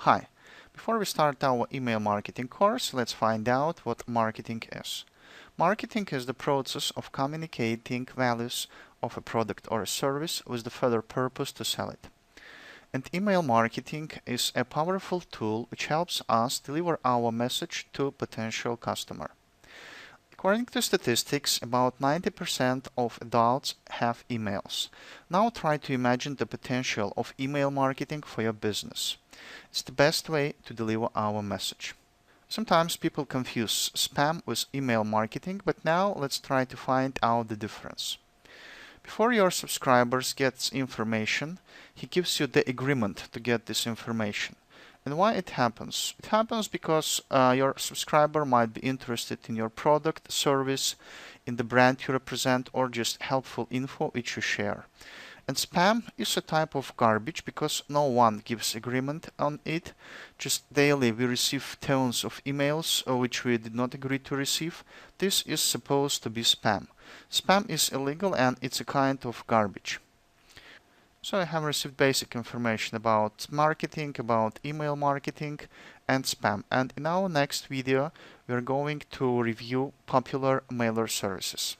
Hi. Before we start our email marketing course, let's find out what marketing is. Marketing is the process of communicating values of a product or a service with the further purpose to sell it. And email marketing is a powerful tool which helps us deliver our message to a potential customer. According to statistics, about 90% of adults have emails. Now try to imagine the potential of email marketing for your business. It's the best way to deliver our message. Sometimes people confuse spam with email marketing, but now let's try to find out the difference. Before your subscribers gets information, he gives you the agreement to get this information. And why it happens? It happens because your subscriber might be interested in your product, service, in the brand you represent, or just helpful info which you share. And spam is a type of garbage because no one gives agreement on it. Just daily we receive tons of emails which we did not agree to receive. This is supposed to be spam. Spam is illegal and it's a kind of garbage. So I have received basic information about marketing, about email marketing and spam. And in our next video, we are going to review popular mailer services.